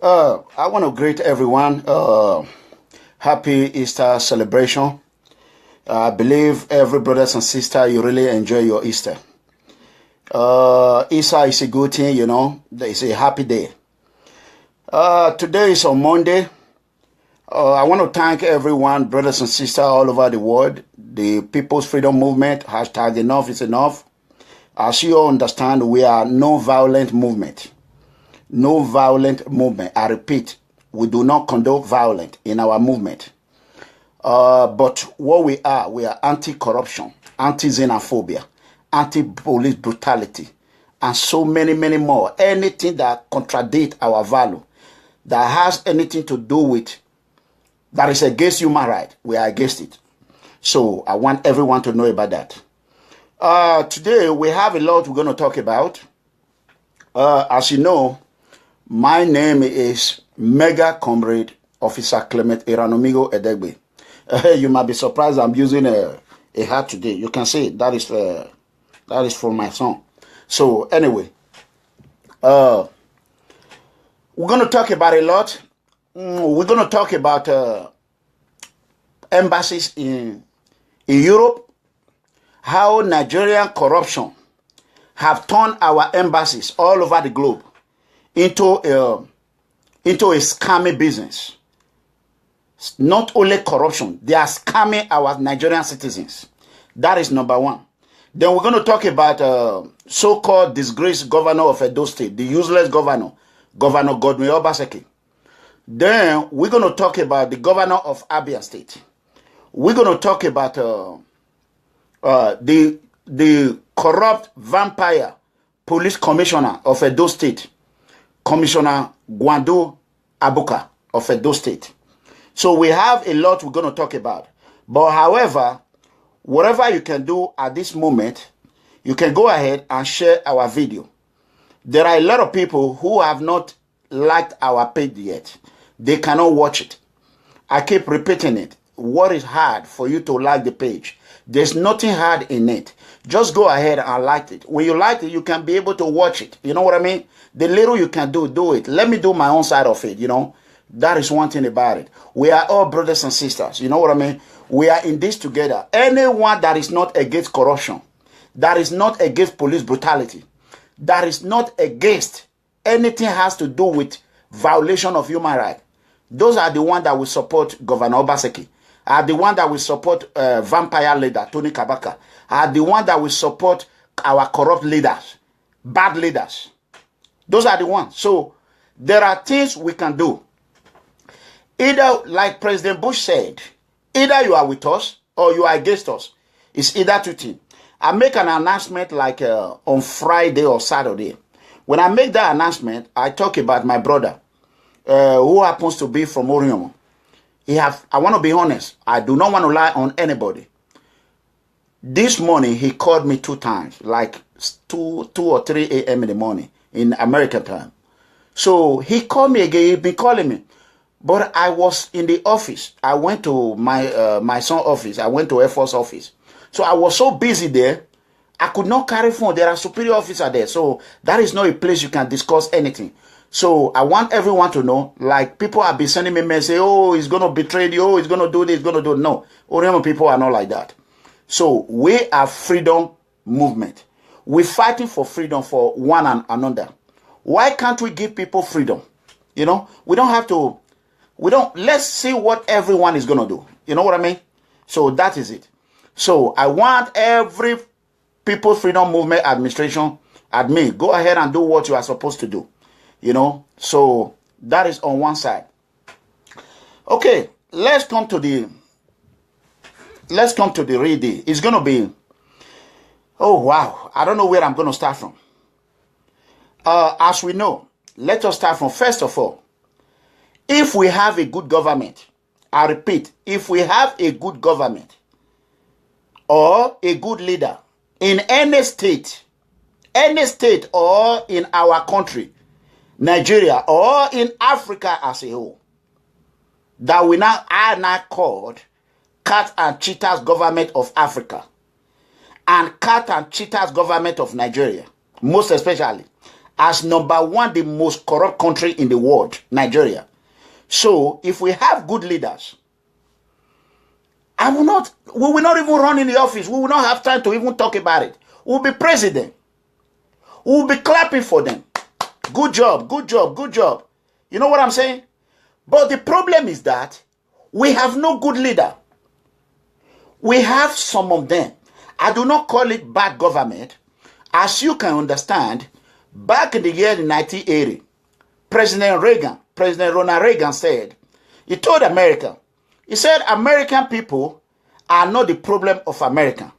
I want to greet everyone. Happy Easter celebration. I believe every brothers and sister, you really enjoy your Easter. Easter is a good thing, you know. It's a happy day. Today is on Monday. I want to thank everyone, brothers and sisters all over the world. The People's Freedom Movement, hashtag enough is enough. As you all understand, we are no violent movement. No violent movement. I repeat, we do not condone violence in our movement. But what we are anti-corruption, anti-xenophobia, anti-police brutality, and so many, many more. Anything that contradicts our value, that has anything to do with, that is against human rights, we are against it. So I want everyone to know about that. Today, we have a lot we're going to talk about. As you know, my name is Mega Comrade Officer Clement Iranomigo Edegbe. You might be surprised I'm using a hat today. You can see that is for my son. So anyway, we're going to talk about a lot. We're going to talk about embassies in Europe, how Nigerian corruption have turned our embassies all over the globe into a scammy business. Not only corruption, they are scamming our Nigerian citizens. That is number one. Then we're going to talk about so-called disgraced governor of Edo State, the useless governor, Governor Godwin Obaseki. Then we're going to talk about the governor of Abia State. We're going to talk about the corrupt vampire police commissioner of Edo State, Commissioner Gwandu Abuka of Edo State. So we have a lot we're going to talk about. But however, whatever you can do at this moment, you can go ahead and share our video. There are a lot of people who have not liked our page yet. They cannot watch it. I keep repeating it. What is hard for you to like the page? There's nothing hard in it. Just go ahead and like it. When you like it, you can be able to watch it. You know what I mean? The little you can do it. Let me do my own side of it, you know. That is one thing about it. We are all brothers and sisters. You know what I mean? We are in this together. Anyone that is not against corruption, that is not against police brutality, that is not against anything has to do with violation of human rights, those are the ones that will support Governor Obaseki, are the one that will support vampire leader Tony Kabaka, are the one that will support our corrupt leaders, bad leaders. Those are the ones. So there are things we can do. Either, like President Bush said, either you are with us or you are against us. It's either two things. I make an announcement like on Friday or Saturday. When I make that announcement, I talk about my brother, who happens to be from Orion. I want to be honest. I do not want to lie on anybody. This morning, he called me 2 times, like 2 or 3 a.m. in the morning in American time. So he called me again. He's been calling me. But I was in the office. I went to my son's office. I went to Air Force office. So I was so busy there, I could not carry phone. There are superior officers there. So that is not a place you can discuss anything. So I want everyone to know, like people have been sending me message, oh, he's going to betray you, oh, he's going to do this, he's going to do. No, Oriental people are not like that. So we are freedom movement. We're fighting for freedom for one and another. Why can't we give people freedom? You know, we don't have to, let's see what everyone is going to do. You know what I mean? So that is it. So I want every People's Freedom Movement administration, admin, go ahead and do what you are supposed to do. You know, so that is on one side. Okay, let's come to the real deal. It's going to be, oh wow, I don't know where I'm going to start from. As we know, let us start from, first of all, if we have a good government, I repeat, if we have a good government or a good leader in any state or in our country, Nigeria, or in Africa as a whole, that we now are now called cat and cheetahs government of Africa and cat and cheetahs government of Nigeria, most especially, as number one, the most corrupt country in the world, Nigeria. So if we have good leaders, we will not even run in the office. We will not have time to even talk about it. We'll be president. We'll be clapping for them. Good job, good job, good job. You know what I'm saying? But the problem is that we have no good leader. We have some of them. I do not call it bad government. As you can understand, back in the year 1980, President Ronald Reagan said, he told America, he said, American people are not the problem of America.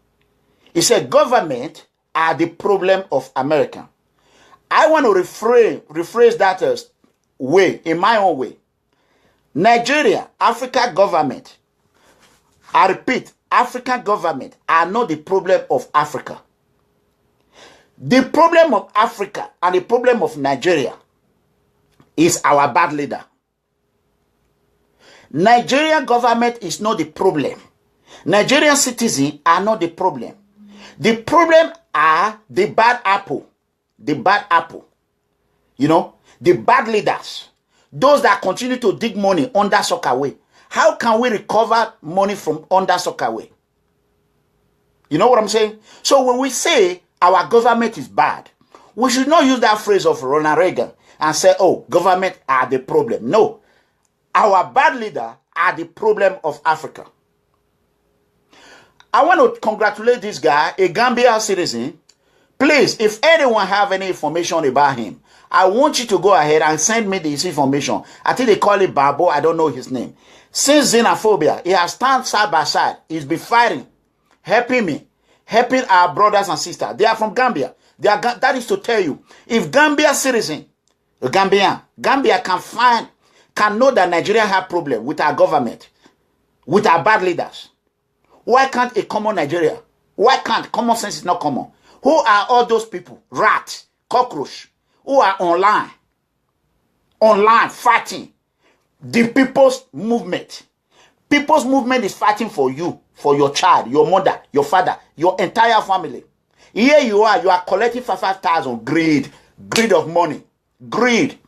He said, government are the problem of America. I want to rephrase that way, in my own way. Nigeria, Africa government, I repeat, African government are not the problem of Africa. The problem of Africa and the problem of Nigeria is our bad leader. Nigerian government is not the problem. Nigerian citizens are not the problem. The problem are the bad apple. The bad apple. You know, the bad leaders. Those that continue to dig money under Sockaway. How can we recover money from under Sockaway? You know what I'm saying? So when we say our government is bad, we should not use that phrase of Ronald Reagan and say, oh, government are the problem. No. Our bad leader are the problem of Africa. I want to congratulate this guy, a Gambia citizen. Please, if anyone have any information about him, I want you to go ahead and send me this information. I think they call it Babo. I don't know his name. Since xenophobia, he has stand side by side. He's been fighting, helping me, helping our brothers and sisters. They are from Gambia. That is to tell you, if Gambia citizen, Gambia can know that Nigeria have problem with our government, with our bad leaders. Why can't a common Nigeria? Why can't? Common sense is not common. Who are all those people? Rats, cockroach, who are online fighting. The people's movement. People's movement is fighting for you, for your child, your mother, your father, your entire family. Here you are collecting 5,000. Greed of money. Greed.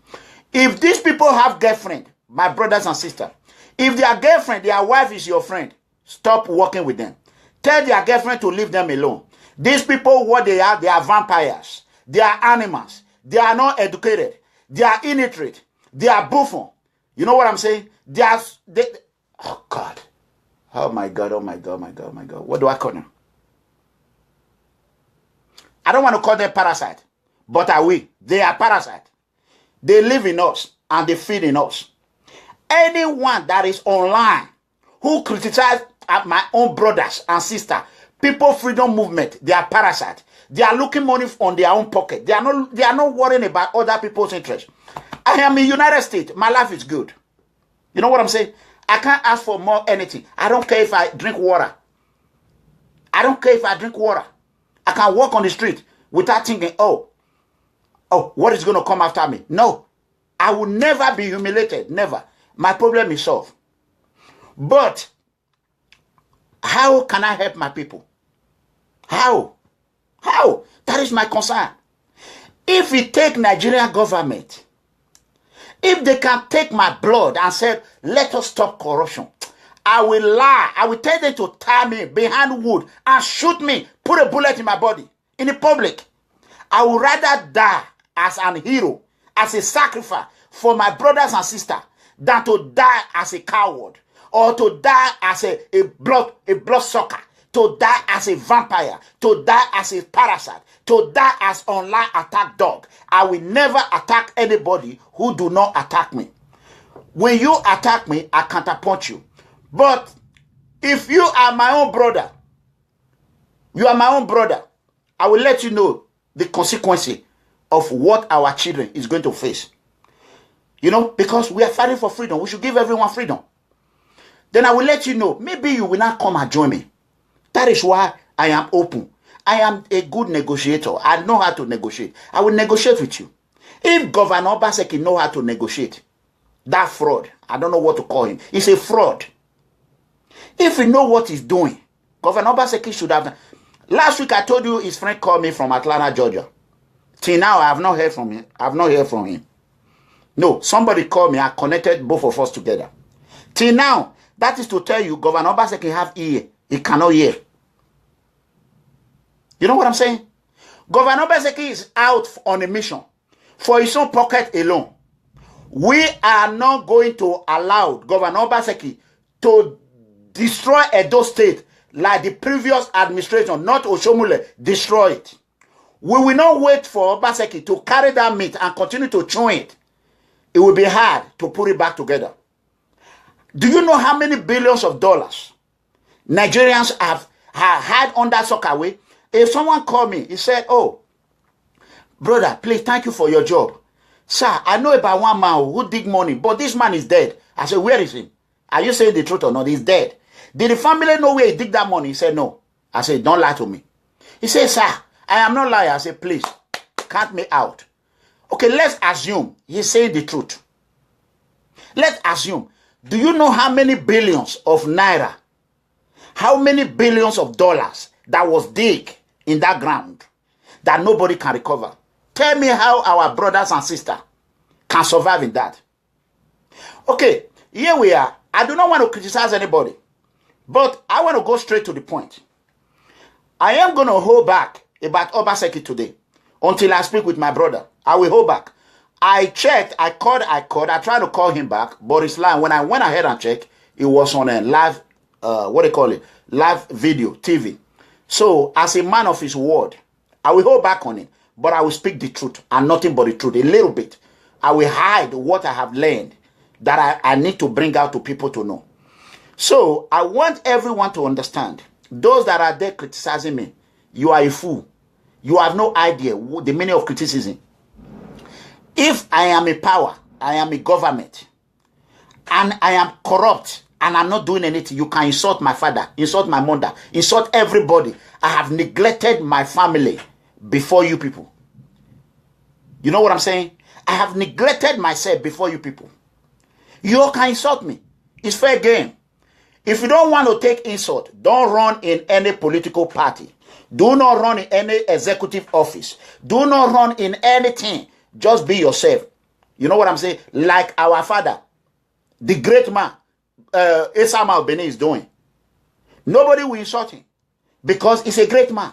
If these people have girlfriend, my brothers and sisters, if their girlfriend, their wife is your friend, stop working with them. Tell their girlfriend to leave them alone. These people, what they are vampires. They are animals. They are not educated. They are illiterate. They are buffon. You know what I'm saying? Oh God. Oh my God, oh my God, oh my God, oh my God. What do I call them? I don't want to call them parasite, but I will. They are parasite. They live in us and they feed in us. Anyone that is online who criticize my own brothers and sisters, people freedom movement, they are parasite. They are looking money on their own pocket. They are not worrying about other people's interest. I am in the United States. My life is good. You know what I'm saying? I can't ask for more anything. I don't care if I drink water. I don't care if I drink water. I can walk on the street without thinking, oh, what is going to come after me? No. I will never be humiliated. Never. My problem is solved. But how can I help my people? How? That is my concern. If we take Nigerian government, if they can take my blood and say, let us stop corruption, I will lie. I will tell them to tie me behind wood and shoot me, put a bullet in my body, in the public. I would rather die as an hero, as a sacrifice for my brothers and sisters, than to die as a coward, or to die as a bloodsucker, to die as a vampire, to die as a parasite, to die as online attack dog. I will never attack anybody who do not attack me. When you attack me, I counterpunch you. But if you are my own brother, I will let you know the consequences of what our children is going to face. You know, because we are fighting for freedom. We should give everyone freedom. Then I will let you know, maybe you will not come and join me. That is why I am open. I am a good negotiator. I know how to negotiate. I will negotiate with you. If Governor Obaseki know how to negotiate, that fraud, I don't know what to call him. He's a fraud. If he know what he's doing, Governor Obaseki should have done. Last week I told you his friend called me from Atlanta, Georgia. Till now, I have not heard from him. I have not heard from him. No, somebody called me. I connected both of us together. Till now, that is to tell you, Governor Obaseki have ear. He cannot hear. You know what I'm saying? Governor Obaseki is out on a mission for his own pocket alone. We are not going to allow Governor Obaseki to destroy Edo State like the previous administration, not Oshomule, destroy it. We will not wait for Obaseki to carry that meat and continue to chew it. It will be hard to put it back together. Do you know how many billions of dollars Nigerians have had on that Sockaway? If someone called me, he said, oh, brother, please, thank you for your job. Sir, I know about one man who dig money, but this man is dead. I said, where is he? Are you saying the truth or not? He's dead. Did the family know where he dig that money? He said, no. I said, don't lie to me. He said, sir, I am not lying. I said, please, count me out. Okay, let's assume he's saying the truth. Let's assume. Do you know how many billions of naira, how many billions of dollars that was dig in that ground that nobody can recover? Tell me how our brothers and sisters can survive in that. Okay, here we are. I do not want to criticize anybody, but I want to go straight to the point. I am going to hold back about Obaseki today until I speak with my brother. I will hold back. I checked, I called, I tried to call him back, but his line, when I went ahead and checked, it was on a live, live video, TV. So, as a man of his word, I will hold back on it, but I will speak the truth and nothing but the truth, a little bit. I will hide what I have learned that I need to bring out to people to know. So, I want everyone to understand, those that are there criticizing me, you are a fool. You have no idea the meaning of criticism. If I am a power, I am a government, and I am corrupt, and I'm not doing anything, you can insult my father, insult my mother, insult everybody. I have neglected my family before you people. You know what I'm saying? I have neglected myself before you people. You all can insult me. It's fair game. If you don't want to take insult, don't run in any political party. Do not run in any executive office. Do not run in anything. Just be yourself. You know what I'm saying? Like our father, the great man, Esam Albeni is doing. Nobody will insult him because he's a great man.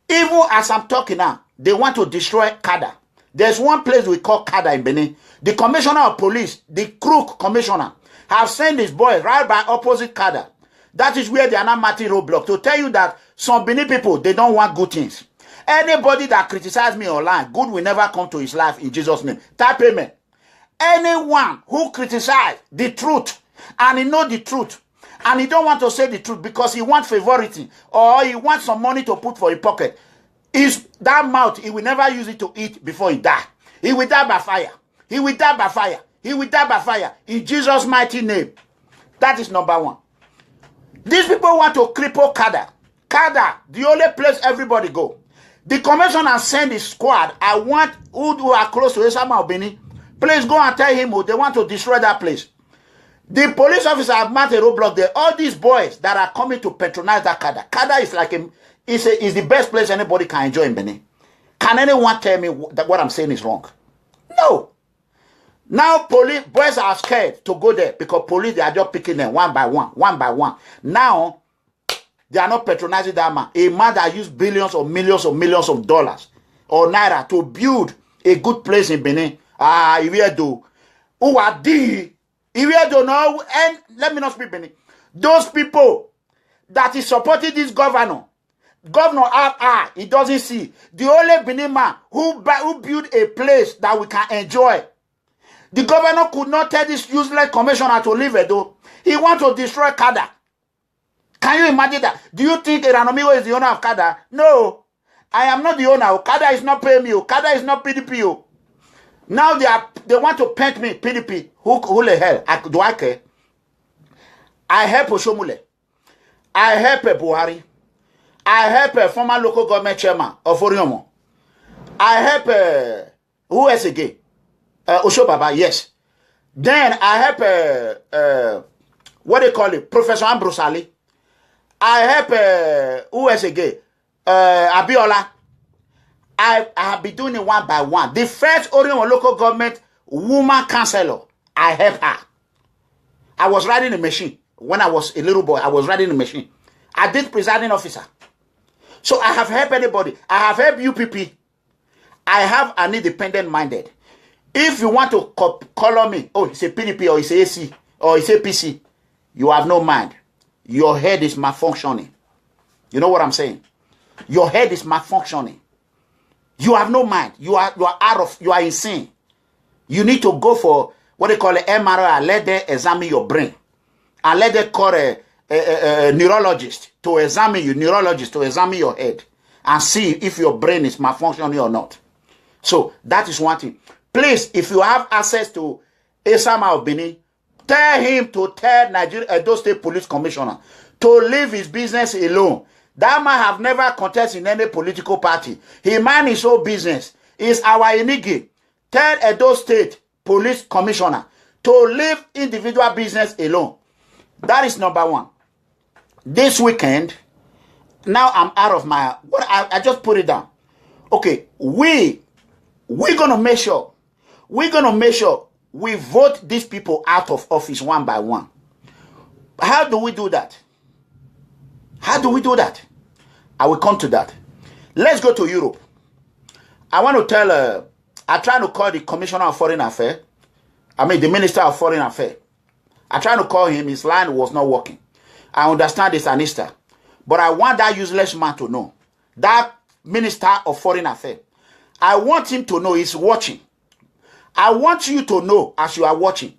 Even as I'm talking now, they want to destroy Kada. There's one place we call Kada in Benin. The commissioner of police, the crook commissioner, have sent his boys right by opposite Kada. That is where they are now marking roadblock to tell you that some Benin people, they don't want good things. Anybody that criticizes me online, good will never come to his life in Jesus' name. Type amen. Anyone who criticizes the truth and he knows the truth and he don't want to say the truth because he wants favoritism or he wants some money to put for his pocket, is that mouth, he will never use it to eat before he die. He will die by fire. He will die by fire. He will die by fire. In Jesus' mighty name. That is number one. These people want to cripple Kada. Kada, the only place everybody go. The commissioner send his squad. I want who are close to Esam Albeni. Please go and tell him they want to destroy that place. The police officer have mounted a roadblock there. All these boys that are coming to patronize that Kada. Kada is like is the best place anybody can enjoy in Benin. Can anyone tell me that what I'm saying is wrong? No. Now police boys are scared to go there because police, they are just picking them one by one. Now they are not patronizing that man. A man that used billions or millions of dollars or naira to build a good place in Benin. Iwedo. Who are the Iwedo now? And let me not speak Benin. Those people that is supporting this governor he doesn't see. The only Benin man who built a place that we can enjoy. The governor could not tell this useless commissioner to leave Edo. He wants to destroy Kada. Can you imagine that? Do you think Eranomigo is the owner of Kada? No. I am not the owner. Kada is not paying me. Kada is not PDP. Now they want to paint me PDP. Who the hell? Do I care? I help Oshomule. I help Buhari. I help a former local government chairman of Oriomo. I help who else again? Oshobaba, yes. Then I help what they call it? Professor Ambrosali. I help who else again? Abiola. I have been doing it one by one. The first Orion local government woman councillor, I helped her. I was riding a machine. When I was a little boy, I was riding a machine. I did presiding officer. So I have helped anybody. I have helped UPP. I have an independent minded. If you want to call on me, oh, it's a PDP or it's a AC or it's a PC, you have no mind. Your head is malfunctioning. You know what I'm saying? Your head is malfunctioning. You have no mind. You are insane. You need to go for what they call an MRI. Let them examine your brain. And let them call a neurologist to examine you, neurologist to examine your head and see if your brain is malfunctioning or not. So that is one thing. Please, if you have access to Esama of Benin, tell him to tell Nigeria Edo State Police Commissioner to leave his business alone. That man have never contested in any political party. He mind his own business. It's our inigi. Tell Edo State Police Commissioner to leave individual business alone. That is number one. This weekend, now I'm out of my... I just put it down. Okay, we're going to make sure. We're going to make sure we vote these people out of office one by one. How do we do that? How do we do that? I will come to that. Let's go to Europe. I want to tell... I try to call the Commissioner of Foreign Affairs. I mean, the Minister of Foreign Affairs. I tried to call him. His line was not working. I understand it's an Easter. But I want that useless man to know. That Minister of Foreign Affairs. I want him to know he's watching. I want you to know as you are watching.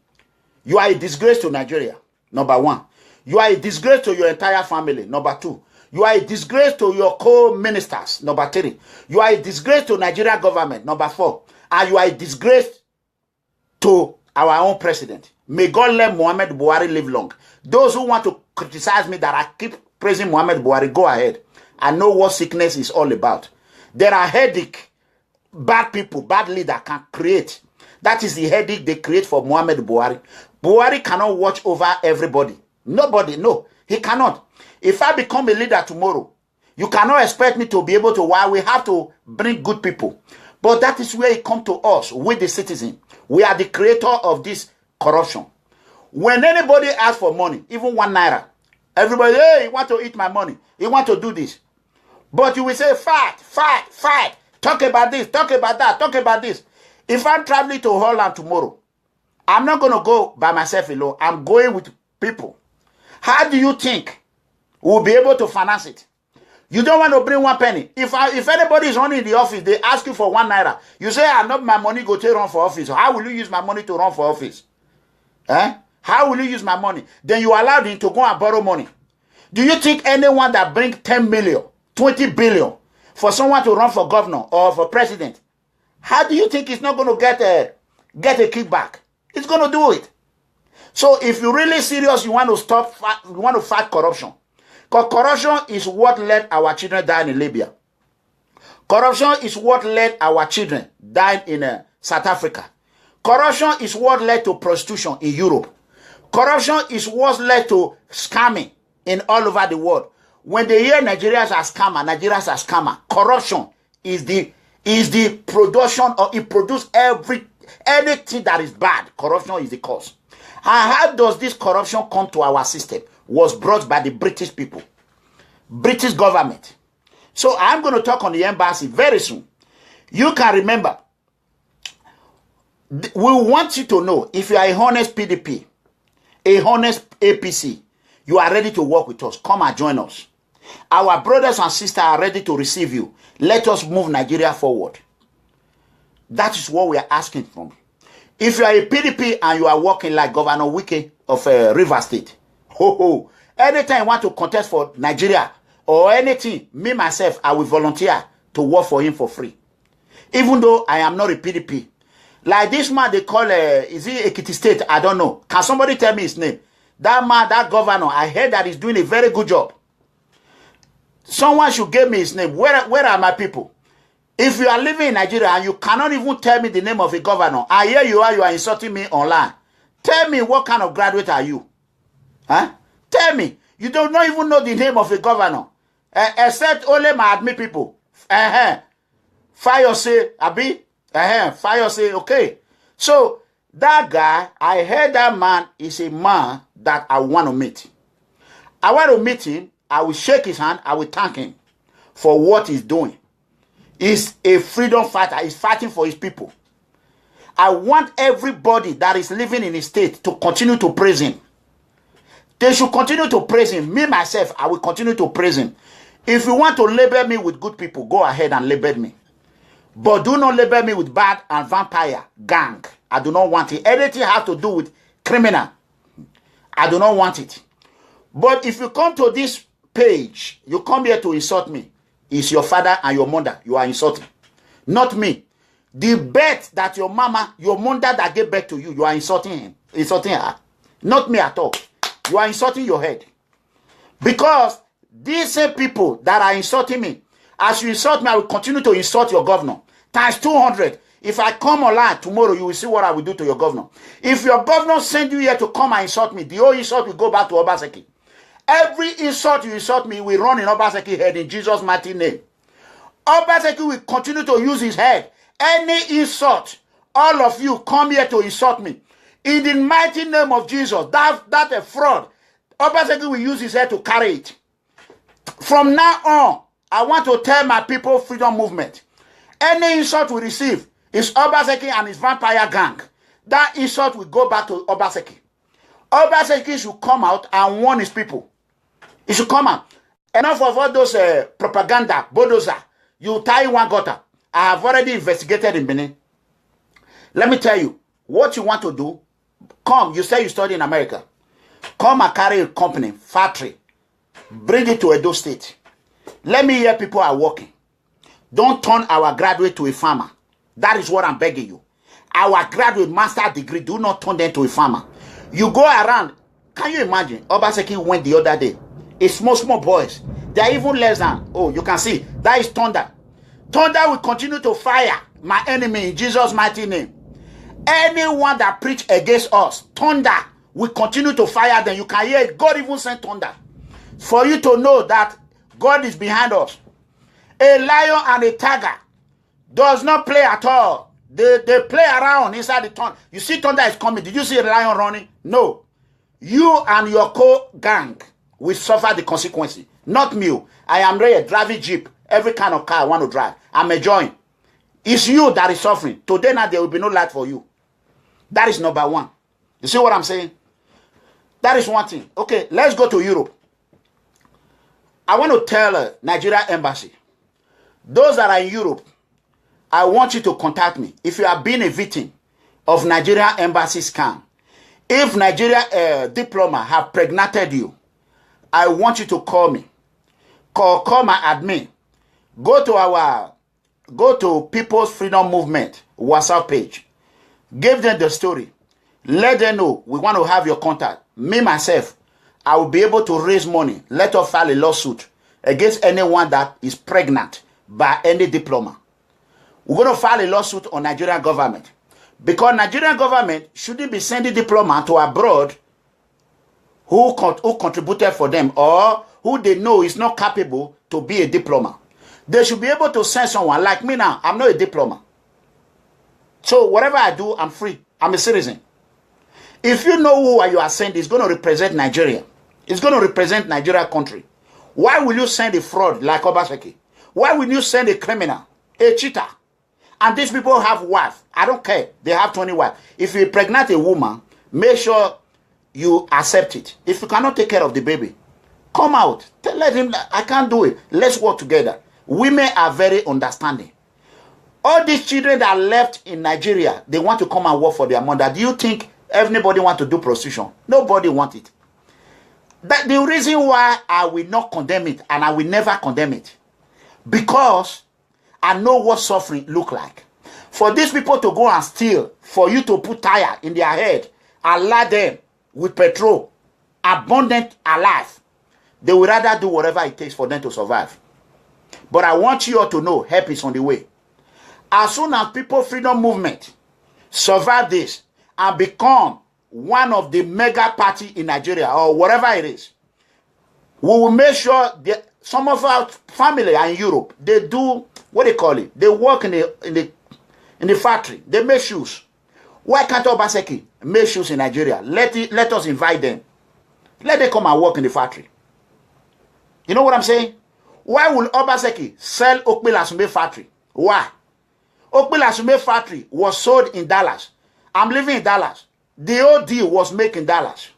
You are a disgrace to Nigeria. Number one. You are a disgrace to your entire family. Number two. You are a disgrace to your co-ministers. Number three. You are a disgrace to Nigeria government. Number four. And you are a disgrace to our own president. May God let Muhammad Buhari live long. Those who want to criticize me that I keep praising Muhammad Buhari, go ahead. I know what sickness is all about. There are headache, bad people, bad leader can create. That is the headache they create for Muhammad Buhari. Buhari cannot watch over everybody. Nobody, no. He cannot. If I become a leader tomorrow, you cannot expect me to be able to, while we have to bring good people. But that is where it comes to us, with the citizen. We are the creator of this corruption. When anybody asks for money, even 1 naira, everybody, hey, you want to eat my money. You want to do this. But you will say, fight, fight, fight. Talk about this, talk about that, talk about this. If I'm traveling to Holland tomorrow, I'm not going to go by myself alone. I'm going with people. How do you think we'll be able to finance it? You don't want to bring 1 penny. If anybody is running the office, they ask you for 1 naira. You say, I know my money go to run for office. How will you use my money to run for office? How will you use my money? Then you allow him to go and borrow money. Do you think anyone that brings 10 million, 20 billion for someone to run for governor or for president, how do you think he's not going to get a kickback? He's going to do it. So if you're really serious, you want to fight corruption. Because corruption is what let our children die in Libya. Corruption is what let our children die in South Africa. Corruption is what led to prostitution in Europe. Corruption is what led to scamming in all over the world. When they hear Nigerians are scammer, Nigerians are scammer. Corruption is the production, or it produces anything that is bad. Corruption is the cause. And how does this corruption come to our system? Was brought by the British people, British government. So I'm going to talk on the embassy very soon. You can remember, we want you to know, if you are a honest PDP, a honest APC, you are ready to work with us. Come and join us. Our brothers and sisters are ready to receive you. Let us move Nigeria forward. That is what we are asking from. If you are a PDP and you are working like Governor Wike of River State, anytime you want to contest for Nigeria or anything, me myself, I will volunteer to work for him for free. Even though I am not a PDP. Like this man they call, is he Ekiti State? I don't know. Can somebody tell me his name? That man, that governor, I heard that he's doing a very good job. Someone should give me his name. Where are my people? If you are living in Nigeria and you cannot even tell me the name of a governor, and here you are insulting me online. Tell me, what kind of graduate are you? Huh? Tell me. You don't not even know the name of a governor. Except only my admin people. Fire say, Abi, Fire say, okay. So that guy, I heard that man is a man that I want to meet. I want to meet him. I will shake his hand. I will thank him for what he's doing. He's a freedom fighter. He's fighting for his people. I want everybody that is living in his state to continue to praise him. They should continue to praise him. Me, myself, I will continue to praise him. If you want to label me with good people, go ahead and label me. But do not label me with bad and vampire gang. I do not want it. Anything has to do with criminal, I do not want it. But if you come to this page, you come here to insult me. It's your father and your mother you are insulting. Not me. The birth that your mama, your mother that gave birth to you, you are insulting him, insulting her. Not me at all. You are insulting your head. Because these same people that are insulting me, as you insult me, I will continue to insult your governor. Times 200. If I come online tomorrow, you will see what I will do to your governor. If your governor send you here to come and insult me, the whole insult will go back to Obaseki. Every insult you insult me will run in Obaseki's head in Jesus' mighty name. Obaseki will continue to use his head. Any insult, all of you come here to insult me. In the mighty name of Jesus, that's a fraud. Obaseki will use his head to carry it. From now on, I want to tell my people freedom movement. Any insult we receive is Obaseki and his vampire gang. That insult will go back to Obaseki. Obaseki should come out and warn his people. He should come out. Enough of all those propaganda, bulldozer. You tie one gutter. I have already investigated in Benin. Let me tell you, what you want to do, come, you say you study in America. Come and carry a company, factory. Bring it to Edo State. Let me hear people are working. Don't turn our graduate to a farmer. That is what I'm begging you. Our graduate master degree, do not turn them to a farmer. You go around. Can you imagine? Obaseki went the other day. It's small boys. They are even less than, oh, you can see. That is thunder. Thunder will continue to fire my enemy in Jesus' mighty name. Anyone that preach against us, thunder will continue to fire them. You can hear it. God even sent thunder. For you to know that God is behind us. A lion and a tiger does not play at all. They play around inside the thunder. You see thunder is coming. Did you see a lion running? No. You and your co-gang will suffer the consequences. Not me. I am ready driving jeep. Every kind of car I want to drive. I'm enjoying. It's you that is suffering. Today now there will be no light for you. That is number one. You see what I'm saying? That is one thing. Okay, let's go to Europe. I want to tell Nigeria Embassy. Those that are in Europe, I want you to contact me. If you have been a victim of Nigeria Embassy scam, if Nigeria Diplomats have pregnated you, I want you to call me. Call my admin. Go to People's Freedom Movement WhatsApp page. Give them the story. Let them know we want to have your contact. Me, myself, I will be able to raise money. Let us file a lawsuit against anyone that is pregnant by any diplomat. We're going to file a lawsuit on Nigerian government. Because Nigerian government shouldn't be sending diplomats to abroad who contributed for them or who they know is not capable to be a diplomat. They should be able to send someone like me now. I'm not a diplomat. So whatever I do, I'm free. I'm a citizen. If you know who you are sending, it's going to represent Nigeria. It's going to represent Nigeria country. Why will you send a fraud like Obaseki? Why will you send a criminal, a cheater? And these people have wife. I don't care. They have 20 wives. If you pregnant a woman, make sure you accept it. If you cannot take care of the baby, come out. Let him, I can't do it. Let's work together. Women are very understanding. All these children that are left in Nigeria, they want to come and work for their mother. Do you think everybody want to do prostitution? Nobody want it. That the reason why I will not condemn it, and I will never condemn it, because I know what suffering look like. For these people to go and steal, for you to put tire in their head, and lie them with petrol, abundant alive, they will rather do whatever it takes for them to survive. But I want you all to know help is on the way. As soon as People Freedom Movement survive this and become one of the mega party in Nigeria or whatever it is, we will make sure that some of our family are in Europe. They do, what they call it? They work in the factory. They make shoes. Why can't Obaseki make shoes in Nigeria? Let us invite them. Let them come and work in the factory. You know what I'm saying? Why will Obaseki sell Okpilasume factory? Why? Okpilasume factory was sold in Dallas. I'm living in Dallas. The old deal was made in Dallas.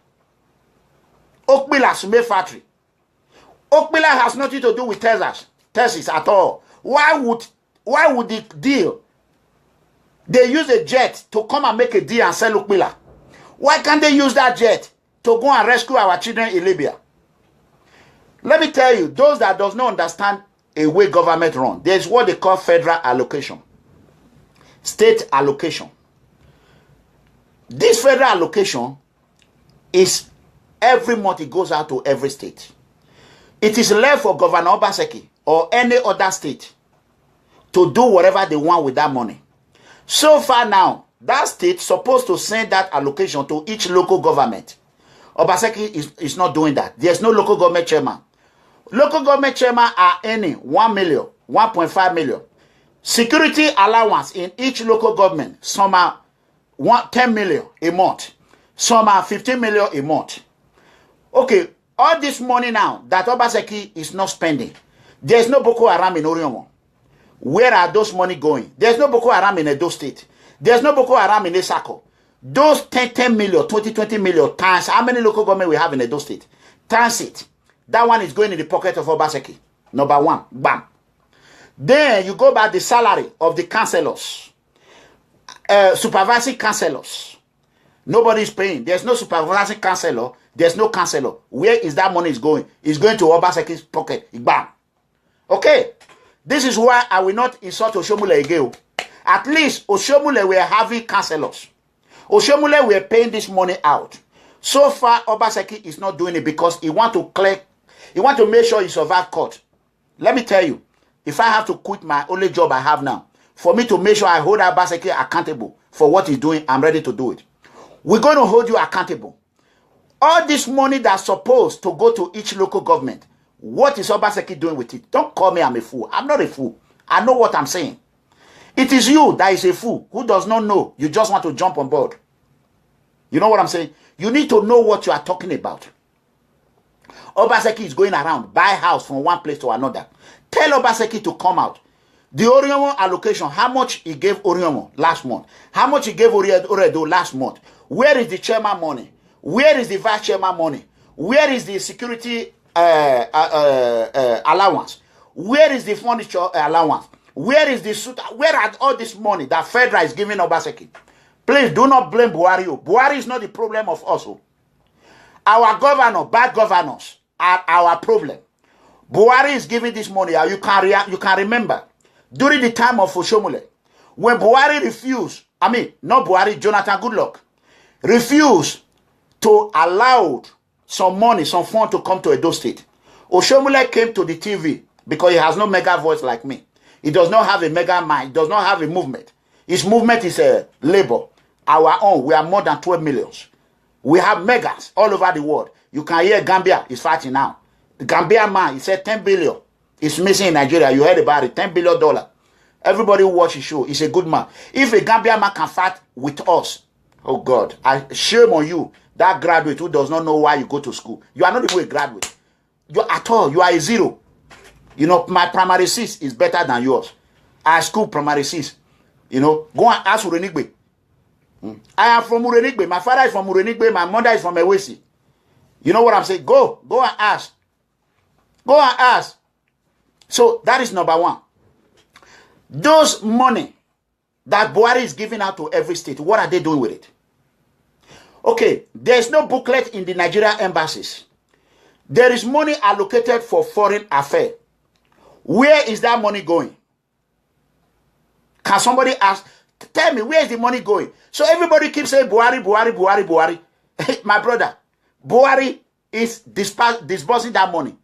Okpilasume factory. Okpila has nothing to do with Texas at all. Why would the deal? They use a jet to come and make a deal and sell Okpila. Why can't they use that jet to go and rescue our children in Libya? Let me tell you, those that does not understand a way government run, there's what they call federal allocation, state allocation. This federal allocation is every month it goes out to every state. It is left for Governor Obaseki or any other state to do whatever they want with that money. So far now, that state supposed to send that allocation to each local government. Obaseki is not doing that. There's no local government chairman. Local government chairman are earning 1 million, 1.5 million. Security allowance in each local government, some are 10 million a month. Some are 15 million a month. Okay, all this money now that Obaseki is not spending, there's no Boko Haram in Oriomo. Where are those money going? There's no Boko Haram in Edo State. There's no Boko Haram in Esako. Those 10 million, 20 million times, how many local government we have in Edo State? Times it. That one is going in the pocket of Obaseki. Number one, bam. Then you go by the salary of the councillors, supervising councillors. Nobody is paying. There's no supervising councillor. There's no councillor. Where is that money is going? It's going to Obaseki's pocket. Bam. Okay. This is why I will not insult Oshomule again. At least Oshomule were having councillors. Oshomule were paying this money out. So far, Obaseki is not doing it because he want to make sure he survive court. Let me tell you, if I have to quit my only job I have now, for me to make sure I hold Obaseki accountable for what he's doing, I'm ready to do it. We're going to hold you accountable. All this money that's supposed to go to each local government, what is Obaseki doing with it? Don't call me I'm a fool. I'm not a fool. I know what I'm saying. It is you that is a fool who does not know. You just want to jump on board. You know what I'm saying? You need to know what you are talking about. Obaseki is going around, buy house from one place to another. Tell Obaseki to come out. The Oriomo allocation, how much he gave Oriomo last month? How much he gave Oredo last month? Where is the chairman money? Where is the vice chairman money? Where is the security allowance? Where is the furniture allowance? Where is the suit? Where are all this money that Federal is giving Obaseki? Please do not blame Buhari. Buhari is not the problem of us. Our governor, bad governors are our problem. Buhari is giving this money. You can remember during the time of Oshomule, when Buhari refused, not Buhari, Jonathan Goodluck, refused to allow some money, some fund to come to Edo State. Oshomule came to the TV because he has no mega voice like me. He does not have a mega mind, does not have a movement. His movement is a labor. Our own, we are more than 12 millions. We have megas all over the world. You can hear Gambia is fighting now. The Gambia man, he said 10 billion is missing in Nigeria. You heard about it, $10 billion. Everybody who watch his show. He's a good man. If a Gambia man can fight with us, oh God, shame on you, that graduate who does not know why you go to school. You are not even a graduate. You at all. You are a zero. You know, my primary 6 is better than yours. I school primary 6. You know, go and ask Urenigbe. I am from Urenigbe. My father is from Urenigbe. My mother is from Ewesi. You know what I'm saying? Go and ask. Go and ask. So that is number one. Those money that Buhari is giving out to every state, what are they doing with it? Okay, there's no booklet in the Nigeria embassies. There is money allocated for foreign affairs. Where is that money going? Can somebody ask? Tell me, where is the money going? So everybody keeps saying Buhari, Buhari, Buhari, Buhari. My brother, Buhari is disbursing that money.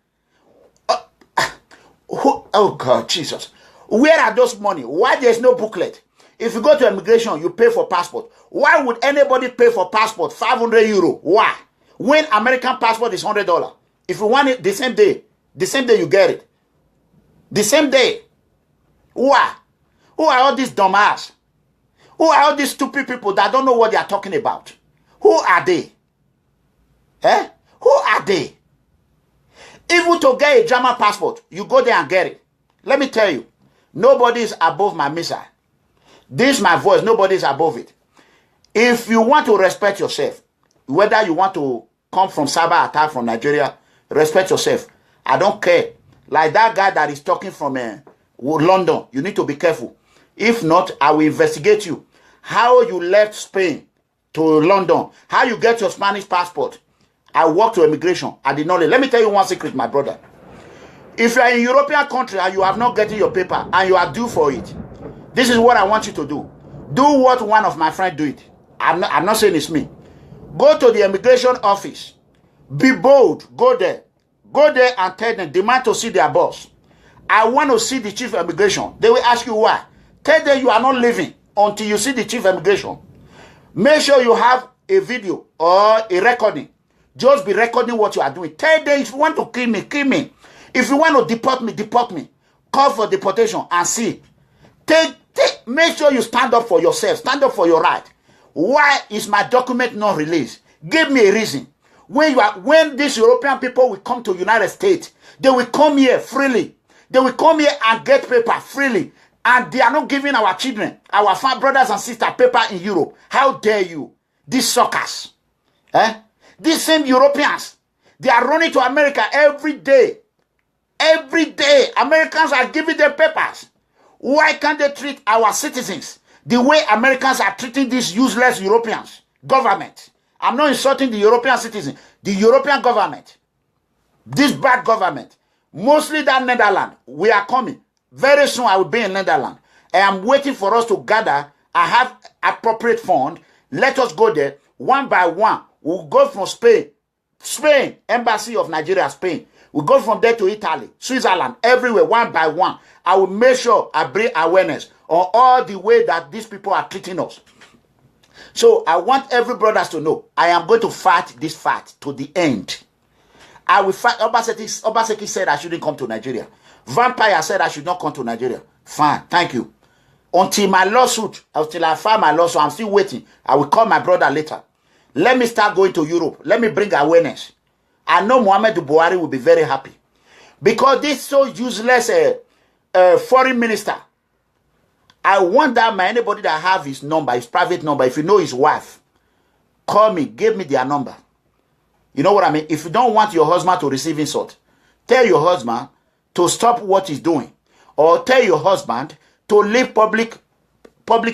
Oh God, Jesus. Where are those money? Why there's no booklet? If you go to immigration, you pay for passport. Why would anybody pay for passport 500 euro? Why? When American passport is $100. If you want it the same day, The same day you get it. The same day. Who are? Who are all these dumbass? Who are all these stupid people that don't know what they are talking about? Who are they? Eh? Who are they? Even to get a German passport, you go there and get it. Let me tell you, nobody is above my missile. This is my voice. Nobody is above it. If you want to respect yourself, whether you want to come from cyber attack from Nigeria, respect yourself. I don't care. Like that guy that is talking from London, you need to be careful. If not, I will investigate you. How you left Spain to London, how you get your Spanish passport. I walked to immigration. I did not. Let me tell you one secret, my brother. If you are in a European country and you have not getting your paper and you are due for it, this is what I want you to do. Do what one of my friends do it. I'm not saying it's me. Go to the immigration office. Be bold. Go there. Go there and tell them, demand to see their boss. I want to see the chief of immigration. They will ask you why. Tell them you are not leaving until you see the chief of immigration. Make sure you have a video or a recording. Just be recording what you are doing. Tell them if you want to kill me, kill me. If you want to deport me, deport me. Call for deportation and see. Make sure you stand up for yourself. Stand up for your right. Why is my document not released? Give me a reason. When these European people will come to United States, they will come here freely. They will come here and get paper freely. And they are not giving our children, our brothers and sisters, paper in Europe. How dare you? These suckers. Eh? These same Europeans, they are running to America every day. Every day, Americans are giving them papers. Why can't they treat our citizens the way Americans are treating these useless Europeans? Government. I'm not insulting the European citizens. The European government. This bad government. Mostly that Netherlands. We are coming. Very soon I will be in Netherlands. I am waiting for us to gather. I have appropriate fund. Let us go there. One by one. We'll go from Spain. Spain. Embassy of Nigeria, Spain. We'll go from there to Italy, Switzerland, everywhere, one by one. I will make sure I bring awareness on all the way that these people are treating us. So I want every brothers to know, I am going to fight this fight to the end. I will fight. Obaseki said I shouldn't come to Nigeria. Vampire said I should not come to Nigeria. Fine, thank you. Until my lawsuit, until I file my lawsuit, I'm still waiting. I will call my brother later. Let me start going to Europe. Let me bring awareness. I know Muhammadu Buhari will be very happy. Because this so useless foreign minister, I want that man, anybody that have his number, his private number, if you know his wife, call me, give me their number. You know what I mean? If you don't want your husband to receive insult, tell your husband to stop what he's doing. Or tell your husband to leave public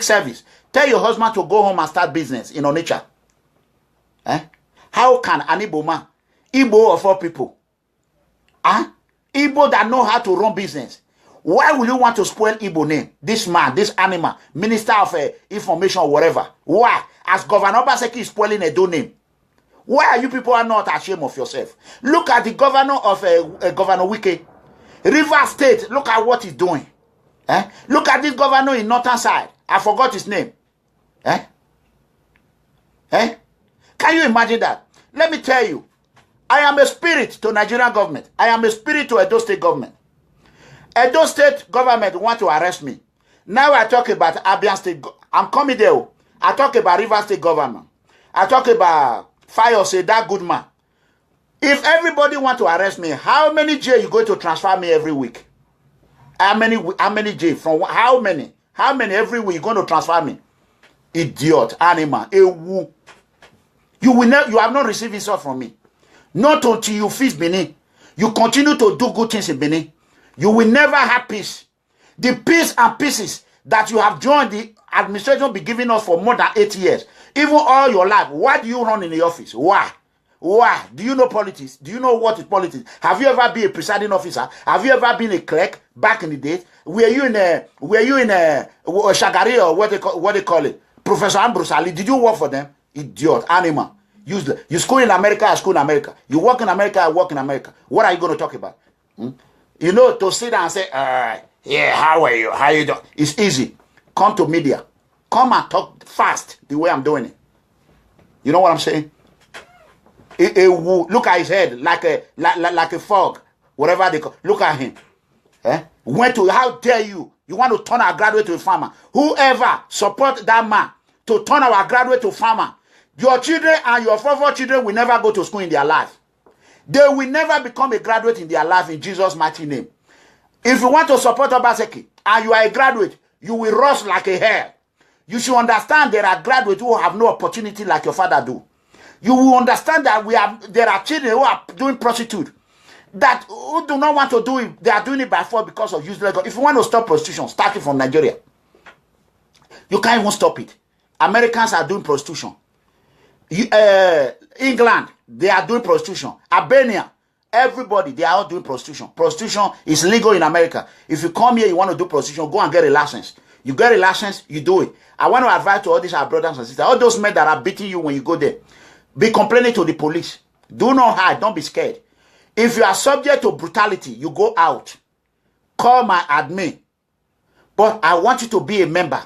service. Tell your husband to go home and start business in Onitsha. Eh? How can an Igbo man, Igbo of all people, Igbo that know how to run business, why will you want to spoil Igbo name? This man, this animal, minister of information or whatever. Why? As Governor Obaseki is spoiling Edo name. Why are you people are not ashamed of yourself? Look at the governor of Governor Wike. River State, look at what he's doing. Eh? Look at this governor in northern side. I forgot his name. Eh? Eh? Can you imagine that? Let me tell you, I am a spirit to Nigerian government. I am a spirit to Edo State government. Edo State government want to arrest me. Now I talk about Abia State. I'm coming there. I talk about River State government. I talk about Fayose, that good man. If everybody want to arrest me, how many jail you going to transfer me every week? How many jail? From how many? How many every week you going to transfer me? Idiot, animal, ewu. You have not received insult from me. Not until you fix Benin. You continue to do good things in Benin. You will never have peace. The peace and pieces that you have joined the administration be giving us for more than 8 years. Even all your life. Why do you run in the office? Why? Why? Do you know politics? Do you know what is politics? Have you ever been a presiding officer? Have you ever been a clerk back in the days? Were you in a Shagari or what they call it? Professor Ambrose Ali, did you work for them? Idiot, animal, useless. You school in America, I school in America. You work in America, I work in America. What are you going to talk about? You know, to sit down and say, yeah, how are you? How you doing? It's easy. Come to media. Come and talk fast the way I'm doing it. You know what I'm saying? Look at his head like a fog. whatever they call. Look at him. Went to, how dare you? You want to turn our graduate to a farmer. Whoever support that man to turn our graduate to farmer, your children and your four children will never go to school in their life. They will never become a graduate in their life in Jesus' mighty name. If you want to support Obaseki and you are a graduate, you will rush like a hare. You should understand there are graduates who have no opportunity like your father do. You will understand that there are children who are doing prostitute, that who do not want to do it. They are doing it by force because of useless. If you want to stop prostitution, start it from Nigeria. You can't even stop it. Americans are doing prostitution. England, they are doing prostitution. Albania, everybody, they are all doing prostitution. Prostitution is legal in America. If you come here, you want to do prostitution, go and get a license. You get a license, you do it. I want to advise to all these our brothers and sisters, all those men that are beating you when you go there, be complaining to the police. Do not hide. Don't be scared. If you are subject to brutality, you go out. Call my admin. But I want you to be a member.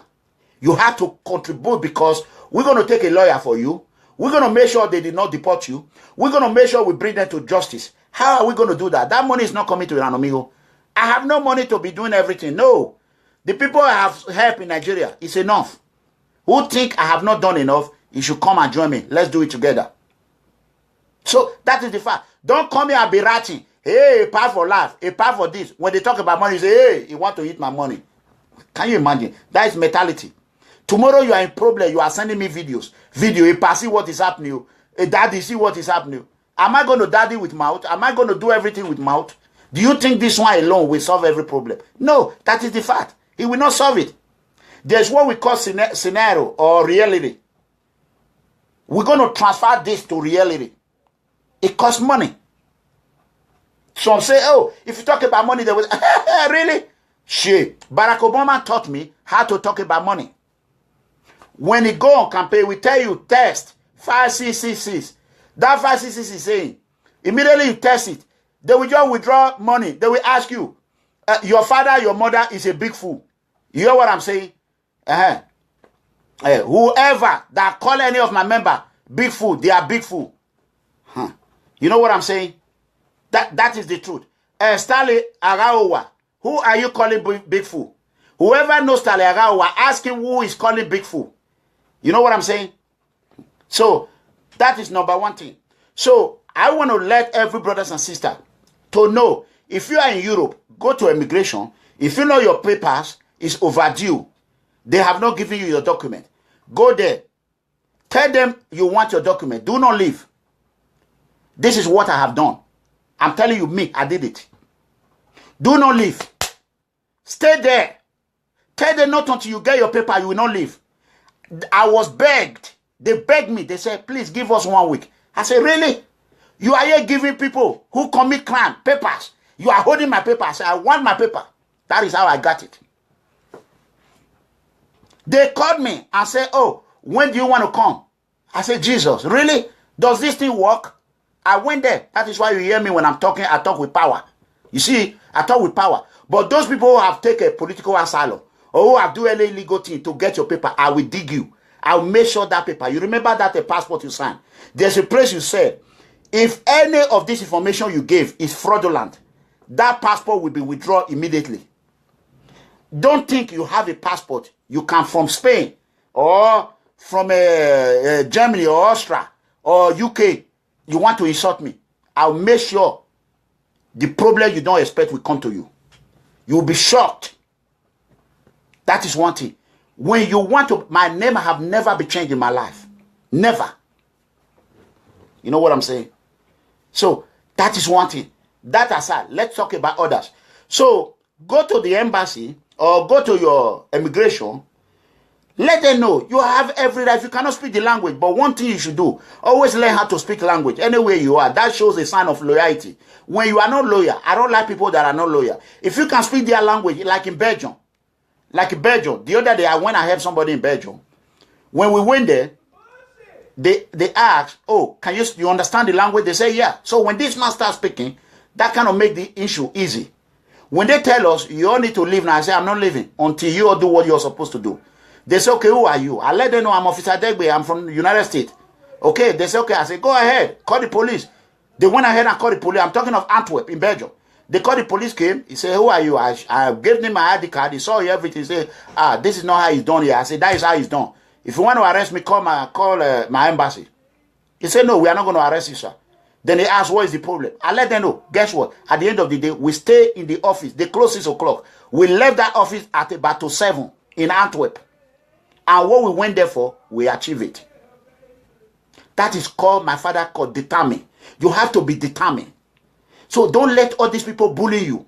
You have to contribute because we're going to take a lawyer for you. We're going to make sure they did not deport you. We're going to make sure we bring them to justice. How are we going to do that? That money is not coming to Iran Amigo. I have no money to be doing everything. No. The people I have helped in Nigeria is enough. Who think I have not done enough, you should come and join me. Let's do it together. So that is the fact. Don't come here and be ratting. Hey, a part for life, a part for this. When they talk about money, you say, hey, you want to eat my money. Can you imagine? That is mentality. Tomorrow you are in problem, you are sending me videos. Video, if I see what is happening, a daddy see what is happening. Am I going to daddy with mouth? Am I going to do everything with mouth? Do you think this one alone will solve every problem? No, that is the fact. It will not solve it. There's what we call scenario or reality. We're going to transfer this to reality. It costs money. Some say, oh, if you talk about money, they will, really? Shit. Barack Obama taught me how to talk about money. When he go on campaign, we tell you, test 5666. That 5666 is saying, immediately you test it. They will just withdraw money. They will ask you, your father, your mother is a big fool. You hear what I'm saying? Whoever that call any of my member big fool, they are big fool. You know what I'm saying? That is the truth. Stanley Araowa, who are you calling big fool? Whoever knows Stanley Araowa, ask him who is calling big fool. You know what I'm saying? So that is number one thing. So I want to let every brothers and sister to know, if you are in Europe, go to immigration. If you know your papers is overdue, they have not given you your document, go there. Tell them you want your document. Do not leave. This is what I have done. I'm telling you, me, I did it. Do not leave. Stay there. Tell them not until you get your paper, you will not leave. I was begged. They begged me. They said, please give us 1 week. I said, really? You are here giving people who commit crime papers. You are holding my paper. I said, I want my paper. That is how I got it. They called me and said, oh, when do you want to come? I said, Jesus, really? Does this thing work? I went there. That is why you hear me when I'm talking, I talk with power. You see, I talk with power. But those people who have taken political asylum or who have done any illegal thing to get your paper, I will dig you. I will make sure that paper. You remember that a passport you signed. There's a place you said, if any of this information you gave is fraudulent, that passport will be withdrawn immediately. Don't think you have a passport. You come from Spain or from Germany or Austria or UK. You want to insult me. I'll make sure the problem you don't expect will come to you. You'll be shocked. That is one thing. When you want to, my name have never been changed in my life. Never. You know what I'm saying? So that is one thing. That aside, let's talk about others. So go to the embassy or go to your immigration. Let them know you have every right. You cannot speak the language, but one thing you should do, always learn how to speak language anywhere you are. That shows a sign of loyalty. When you are not loyal, I don't like people that are not loyal. If you can speak their language, like in Belgium, the other day when I helped somebody in Belgium, when we went there, they asked, oh, can you understand the language? They say, yeah. So when this man starts speaking, that kind of make the issue easy. When they tell us, you all need to leave now, I say, I'm not leaving until you all do what you're supposed to do. They say, okay, who are you? I let them know I'm Officer Degbe. I'm from the United States. Okay, they say, okay. I say, go ahead. Call the police. They went ahead and called the police. I'm talking of Antwerp in Belgium. They called the police came. He said, who are you? I gave him my ID card. He saw everything. He said, this is not how it's done here. I said, that is how it's done. If you want to arrest me, call my embassy. He said, no, we are not going to arrest you, sir. Then they asked, what is the problem? I let them know. Guess what? At the end of the day, we stay in the office. They close 6 o'clock. We left that office at about 7 in Antwerp. And what we went there for, we achieved it. That is called, my father called, determined. You have to be determined. So don't let all these people bully you.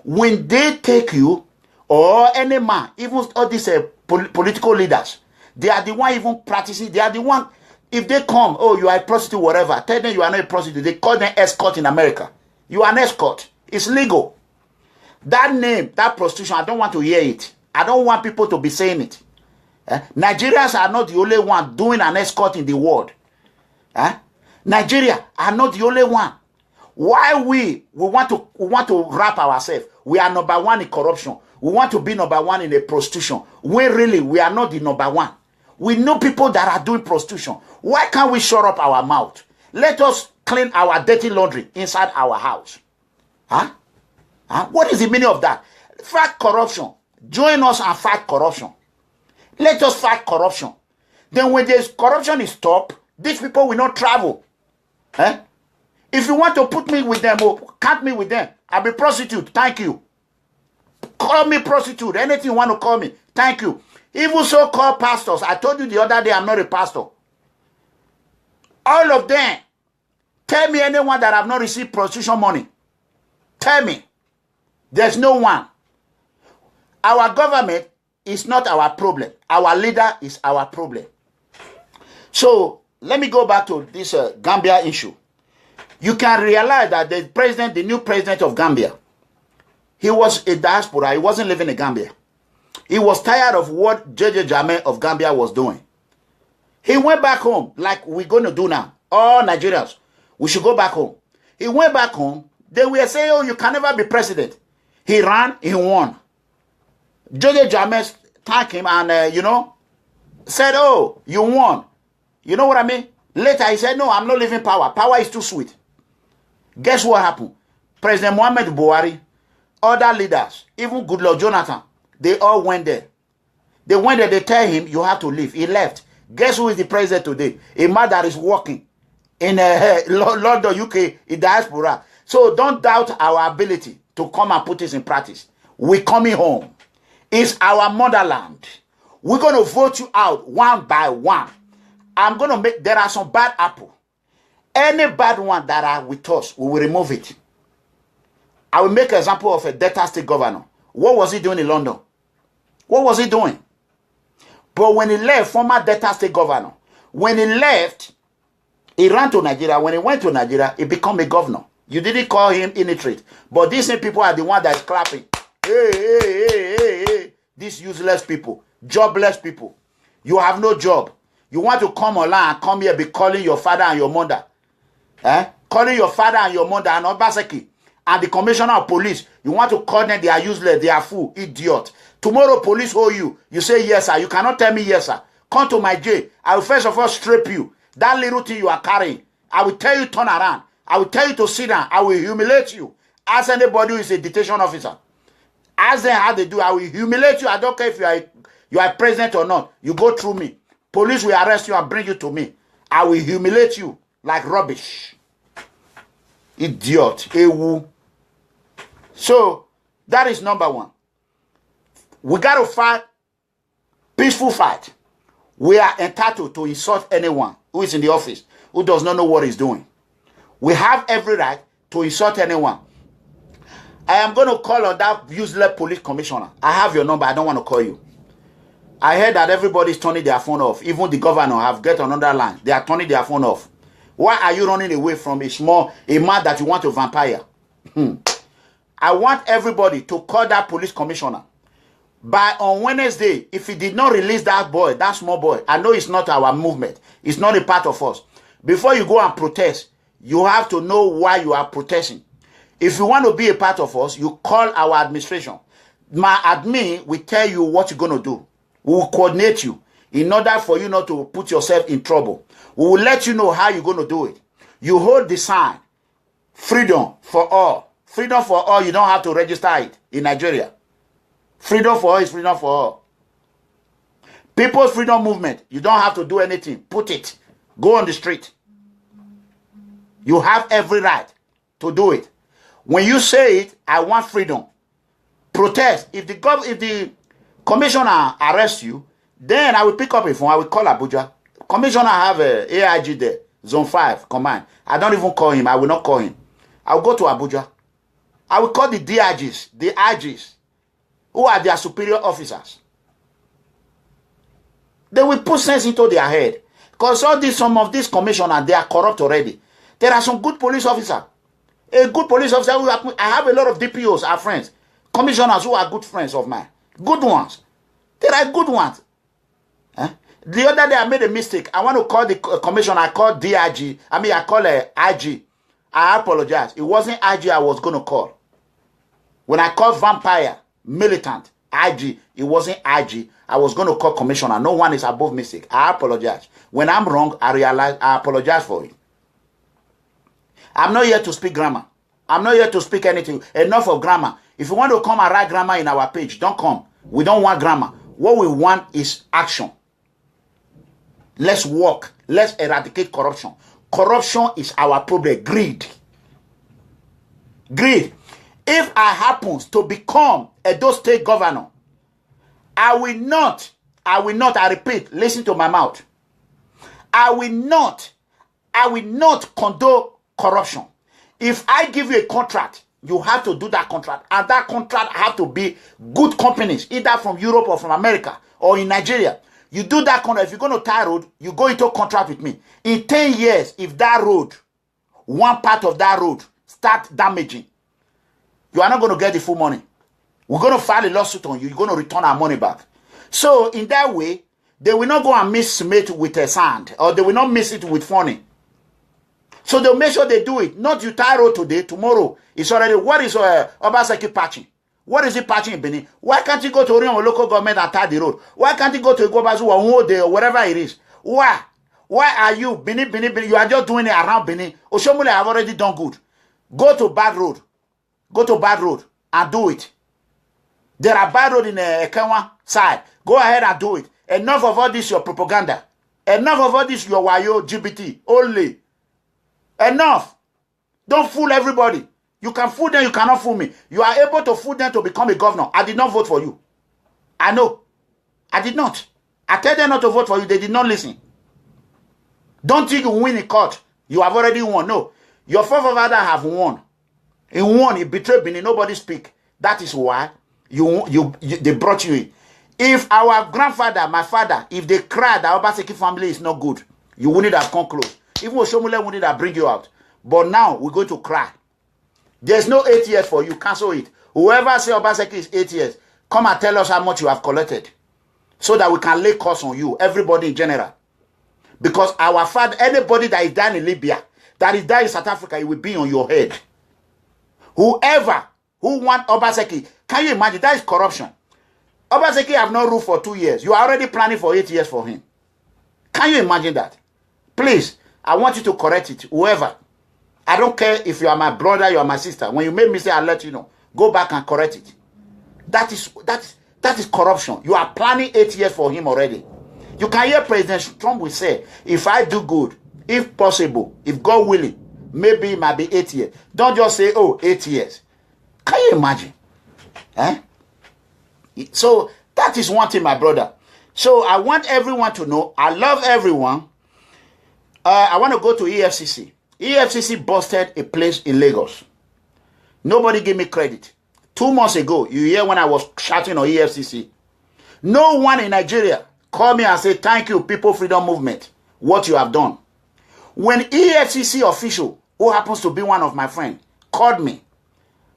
When they take you, or any man, even all these political leaders, they are the one even practicing. They are the one, if they come, oh, you are a prostitute, whatever, tell them you are not a prostitute. They call them escort in America. You are an escort. It's legal. That name, that prostitution, I don't want to hear it. I don't want people to be saying it. Nigerians are not the only one doing an escort in the world. Nigeria are not the only one. Why we want to wrap ourselves? We are number one in corruption. We want to be number one in a prostitution. When really we are not the number one. We know people that are doing prostitution. Why can't we shut up our mouth? Let us clean our dirty laundry inside our house. What is the meaning of that? Fight corruption. Join us and fight corruption. Let us fight corruption. Then when this corruption is stopped, these people will not travel. If you want to put me with them or count me with them, I'll be prostitute. Thank you. Call me prostitute. Anything you want to call me. Thank you. Even so-called pastors. I told you the other day I'm not a pastor. All of them. Tell me anyone that have not received prostitution money. Tell me. There's no one. Our government is not our problem. Our leader is our problem. So, let me go back to this Gambia issue. You can realize that the new president of Gambia, he was a diaspora. He wasn't living in Gambia. He was tired of what JJ Jammeh of Gambia was doing. He went back home, like we're going to do now. All Nigerians, we should go back home. He went back home. They were saying, oh, you can never be president. He ran, he won. JJ Jammeh thanked him and, said, oh, you won. You know what I mean? Later, he said, no, I'm not leaving power. Power is too sweet. Guess what happened? President Muhammad Buhari, other leaders, even Goodluck Jonathan, they all went there. They went there, they tell him, you have to leave. He left. Guess who is the president today? A man that is working in London, UK, in diaspora. So don't doubt our ability to come and put this in practice. We're coming home. It's our motherland. We're going to vote you out one by one. I'm going to make, there are some bad apple. Any bad one that are with us, we will remove it. I will make an example of a Delta State governor. What was he doing in London? What was he doing? But when he left, former Delta State governor, when he left, he ran to Nigeria. When he went to Nigeria, he became a governor. You didn't call him illiterate. But these same people are the one that is clapping. Hey, hey, hey, hey, hey. These useless people, jobless people. You have no job. You want to come online and come here be calling your father and your mother. Calling your father and your mother and Obaseki and the commissioner of police. You want to call them, they are useless, they are fool, idiot. Tomorrow police hold you. You say, yes, sir. You cannot tell me, yes, sir. Come to my jail. I will first of all strip you. That little thing you are carrying. I will tell you turn around. I will tell you to sit down. I will humiliate you. Ask anybody who is a detention officer. Ask them how they do. I will humiliate you. I don't care if you are president or not. You go through me. Police will arrest you and bring you to me. I will humiliate you like rubbish. Idiot. Ewu. So, that is number one. We got to fight. Peaceful fight. We are entitled to insult anyone who is in the office, who does not know what he's doing. We have every right to insult anyone. I am going to call on that useless police commissioner. I have your number. I don't want to call you. I heard that everybody is turning their phone off. Even the governor have get another line. They are turning their phone off. Why are you running away from a man that you want to vampire? I want everybody to call that police commissioner. By on Wednesday, if he did not release that boy, that small boy, I know it's not our movement. It's not a part of us. Before you go and protest, you have to know why you are protesting. If you want to be a part of us, you call our administration. My admin will tell you what you're going to do. We will coordinate you in order for you not to put yourself in trouble. We will let you know how you're going to do it. You hold the sign, freedom for all, Freedom for all, you don't have to register it in Nigeria. Freedom for all is freedom for all. People's freedom movement, you don't have to do anything. Put it. Go on the street. You have every right to do it. When you say it, I want freedom. Protest. If the commissioner arrests you, then I will pick up a phone. I will call Abuja. Commissioner have a AIG there, Zone 5 command. I don't even call him. I will not call him. I will go to Abuja. I will call the DIGs, the IGs, who are their superior officers. They will put sense into their head. Because some of these commissioners, they are corrupt already. There are some good police officers. A good police officer, I have a lot of DPOs, our friends. Commissioners who are good friends of mine. Good ones. There are good ones. The other day I made a mistake. I want to call the commissioner. I called DIG. I call IG. I apologize. It wasn't IG I was going to call. When I called vampire, militant, IG, it wasn't IG. I was going to call commissioner. No one is above mistake. I apologize. When I'm wrong, I apologize for it. I'm not here to speak grammar. I'm not here to speak anything. Enough of grammar. If you want to come and write grammar in our page, don't come. We don't want grammar. What we want is action. Let's work. Let's eradicate corruption. Corruption is our problem. Greed. Greed. If I happen to become Edo State governor, I will not, I repeat, listen to my mouth. I will not condone corruption. If I give you a contract, you have to do that contract. And that contract have to be good companies, either from Europe or from America or in Nigeria. You do that contract. If you're going to tie road, you go into contract with me. In 10 years, if that road, one part of that road start damaging, you are not going to get the full money. We're going to file a lawsuit on you. You're going to return our money back. So in that way, they will not go and mix it with a sand, or they will not mix it with funny. So they'll make sure they do it. Not you tie road today, tomorrow. It's already, what is Obaseki patching? What is it patching in Benin? Why can't you go to Orion or local government and tie the road? Why can't you go to Igobazu or Nwode or wherever it is? Why? Why are you, Benin, you are just doing it around Benin? Oshomole have already done good. Go to bad road. Go to bad road and do it. There are bad road in Ekenwa side. Go ahead and do it. Enough of all this your propaganda. Enough of all this your wayo GBT. Only. Enough. Don't fool everybody. You can fool them, you cannot fool me. You are able to fool them to become a governor. I did not vote for you. I know. I did not. I tell them not to vote for you. They did not listen. Don't think you win in court. You have already won. No. Your forefathers have won. He won. He betrayed Benin. Nobody speak. That is why they brought you in. If our grandfather, my father, if they cried that Obaseki family is not good, you wouldn't have come close. Even Oshomole wouldn't have bring you out. But now we're going to cry. There's no 8 years for you. Cancel it. Whoever say Obaseki is 8 years, come and tell us how much you have collected, so that we can lay costs on you, everybody in general. Because our father, anybody that is dying in Libya, that is dying in South Africa, it will be on your head. Whoever who want Obaseki, can you imagine? That is corruption. Obaseki have no rule for 2 years. You are already planning for 8 years for him. Can you imagine that? Please, I want you to correct it. Whoever. I don't care if you are my brother, you are my sister. When you make mistake, I'll let you know. Go back and correct it. That is corruption. You are planning 8 years for him already. You can hear President Trump will say, if I do good, if possible, if God willing, maybe it might be 8 years. Don't just say, oh, 8 years. Can you imagine? So that is one thing, my brother. So I want everyone to know, I love everyone. I want to go to EFCC. EFCC busted a place in Lagos. Nobody gave me credit. 2 months ago, you hear when I was shouting on EFCC. No one in Nigeria called me and said, thank you, People Freedom Movement, what you have done. When EFCC official, who happens to be one of my friends, called me,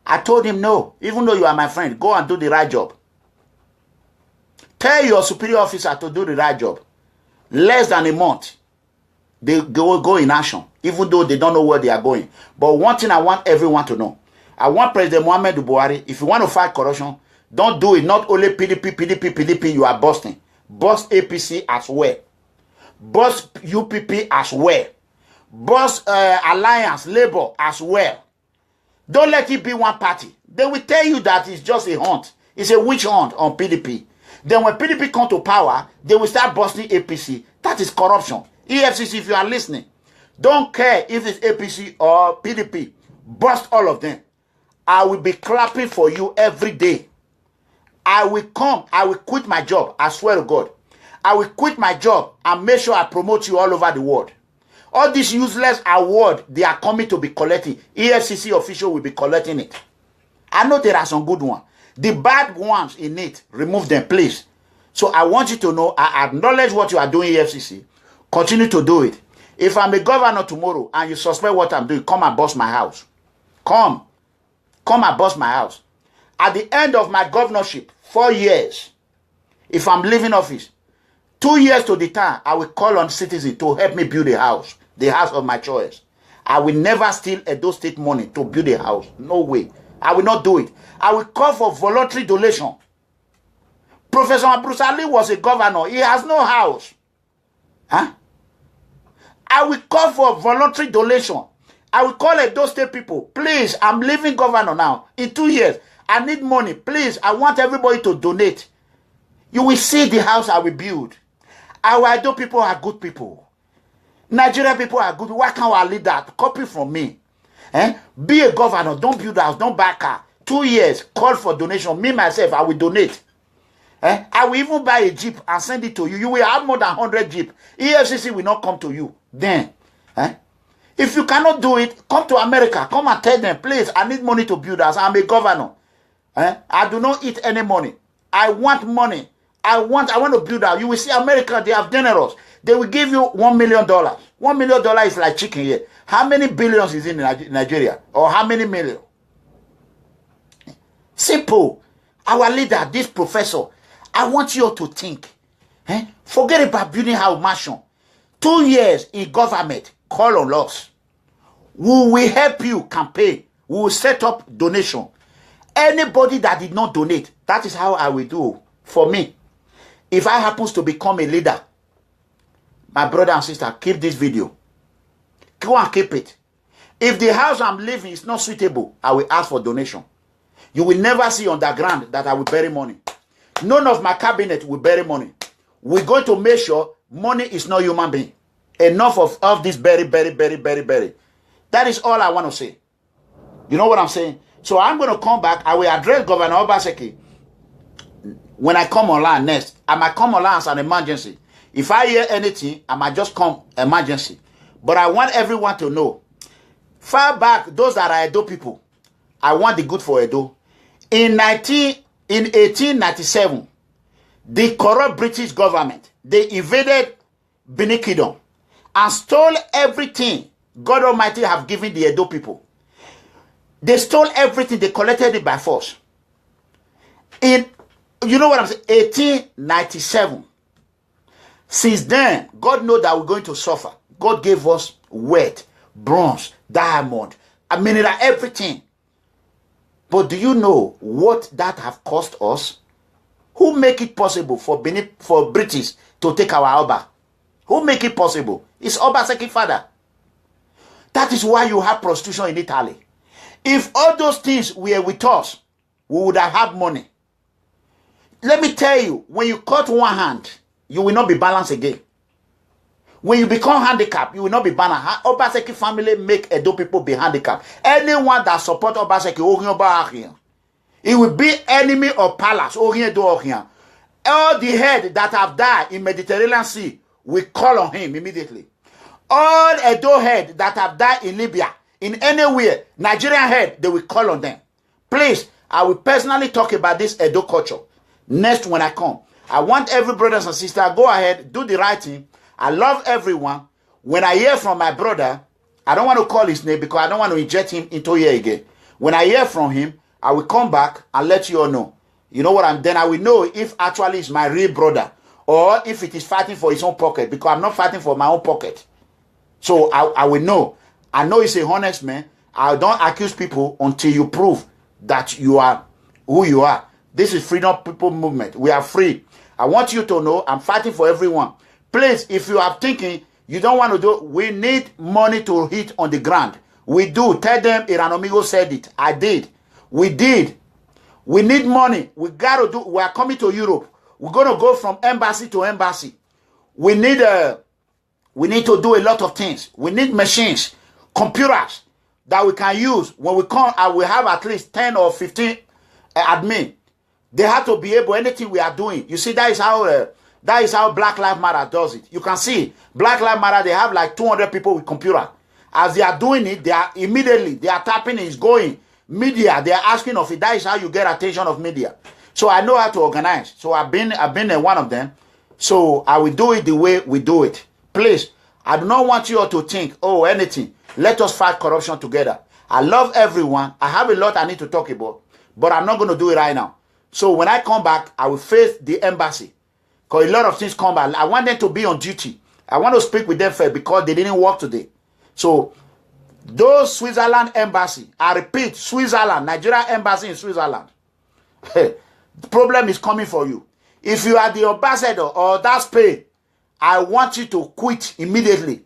I told him, no, even though you are my friend, go and do the right job. Tell your superior officer to do the right job. Less than a month, they go in action, even though they don't know where they are going. But one thing I want everyone to know, I want President Muhammadu Buhari, if you want to fight corruption, don't do it. Not only PDP, you are busting. Bust APC as well. Bust UPP as well. Bust Alliance, Labour as well. Don't let it be one party. They will tell you that it's just a hunt. It's a witch hunt on PDP. Then when PDP come to power, they will start busting APC. That is corruption. EFCC, if you are listening, don't care if it's APC or PDP. Bust all of them. I will be clapping for you every day. I will quit my job. I swear to God. I will quit my job and make sure I promote you all over the world. All this useless award they are coming to be collecting, EFCC official will be collecting it. I know there are some good ones. The bad ones in it, remove them, please. So I want you to know, I acknowledge what you are doing, EFCC. Continue to do it. If I'm a governor tomorrow and you suspect what I'm doing, come and bust my house. Come and bust my house. At the end of my governorship, 4 years, if I'm leaving office, 2 years to the time, I will call on citizens to help me build a house, the house of my choice. I will never steal Edo State money to build a house. No way. I will not do it. I will call for voluntary donation. Professor Bruce Ali was a governor. He has no house. Huh? I will call for voluntary donation. I will call Edo State people. Please, I'm leaving governor now. In 2 years, I need money. Please, I want everybody to donate. You will see the house I will build. Our Edo people are good people. Nigeria people are good. Why can't I lead that? Copy from me. Be a governor. Don't build a house. Don't buy a car. 2 years, call for donation. Me, myself, I will donate. I will even buy a jeep and send it to you. You will have more than 100 jeep. EFCC will not come to you. Then, if you cannot do it, come to America. Come and tell them, please, I need money to build us. I'm a governor. I do not eat any money. I want money. I want to build out. You will see America, they have generous. They will give you $1 million. $1 million is like chicken here. How many billions is in Nigeria? Or how many million? Simple. Our leader, this professor, I want you to think. Forget about building our mansion. 2 years in government, call on us. We will help you campaign. We will set up donation. Anybody that did not donate, that is how I will do for me. If I happens to become a leader, my brother and sister, keep this video. Go and keep it. If the house I'm living is not suitable, I will ask for donation. You will never see on the ground that I will bury money. None of my cabinet will bury money. We're going to make sure money is not human being. Enough of this bury. That is all I want to say. You know what I'm saying? So I'm going to come back. I will address Governor Obaseki when I come online next. I might come online as an emergency. If I hear anything, I might just come emergency. But I want everyone to know. Far back, those that are Edo people, I want the good for Edo. In 1897, the corrupt British government, they invaded Benin Kingdom and stole everything God Almighty have given the Edo people. They stole everything. They collected it by force. You know what I'm saying? 1897. Since then, God knows that we're going to suffer. God gave us wealth, bronze, diamond, mineral, everything. But do you know what that have cost us? Who make it possible for British to take our Oba? Who make it possible? It's Obaseki's father. That is why you have prostitution in Italy. If all those things were with us, we would have had money. Let me tell you, when you cut one hand, you will not be balanced again. When you become handicapped, you will not be balanced. Obaseki family make Edo people be handicapped. Anyone that support Obaseki, it will be enemy of palace. All the head that have died in Mediterranean Sea, we call on him immediately. All Edo head that have died in Libya, in anywhere, Nigerian head, they will call on them. Please, I will personally talk about this Edo culture next when I come. I want every brothers and sisters, go ahead, do the right thing. I love everyone. When I hear from my brother, I don't want to call his name because I don't want to inject him into here again. When I hear from him, I will come back and let you all know. You know what then I will know if actually it's my real brother or if it is fighting for his own pocket, because I'm not fighting for my own pocket. So I will know. I know he's a honest man. I don't accuse people until you prove that you are who you are. This is Freedom People Movement. We are free. I want you to know I'm fighting for everyone. Please, if you are thinking you don't want to do, we need money to hit on the ground. We do. Tell them Iran Amigo said it. I did. We did. We need money. We got to do. We are coming to Europe. We're going to go from embassy to embassy. We need to do a lot of things. We need machines, computers that we can use when we come, and we have at least 10 or 15 admin. They have to be able, anything we are doing. You see, that is how Black Lives Matter does it. You can see Black Lives Matter, they have like 200 people with computer. As they are doing it, they are tapping, it's going. Media, they are asking of it. That is how you get attention of media. So I know how to organize. So I've been one of them. So I will do it the way we do it. Please, I do not want you all to think, oh, anything. Let us fight corruption together. I love everyone. I have a lot I need to talk about, but I'm not going to do it right now. So when I come back, I will face the embassy. Because a lot of things come back. I want them to be on duty. I want to speak with them first because they didn't work today. So those Switzerland embassy, I repeat, Switzerland, Nigeria Embassy in Switzerland. The problem is coming for you. If you are the ambassador or that Spain, I want you to quit immediately.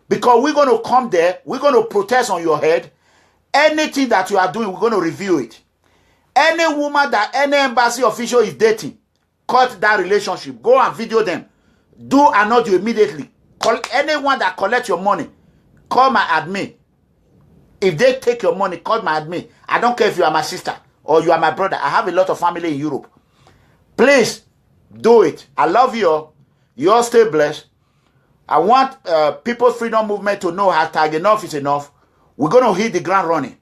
Because we're going to come there, we're going to protest on your head. Anything that you are doing, we're going to review it. Any woman that any embassy official is dating, cut that relationship. Go and video them. Do and not do immediately. Call anyone that collects your money. Call my admin. If they take your money, call my admin. I don't care if you are my sister or you are my brother. I have a lot of family in Europe. Please do it. I love you all. You all stay blessed. I want People's Freedom Movement to know hashtag enough is enough. We're going to hit the ground running.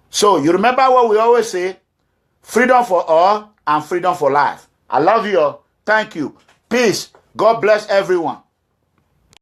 So you remember what we always say? Freedom for all and freedom for life. I love you all. Thank you. Peace. God bless everyone.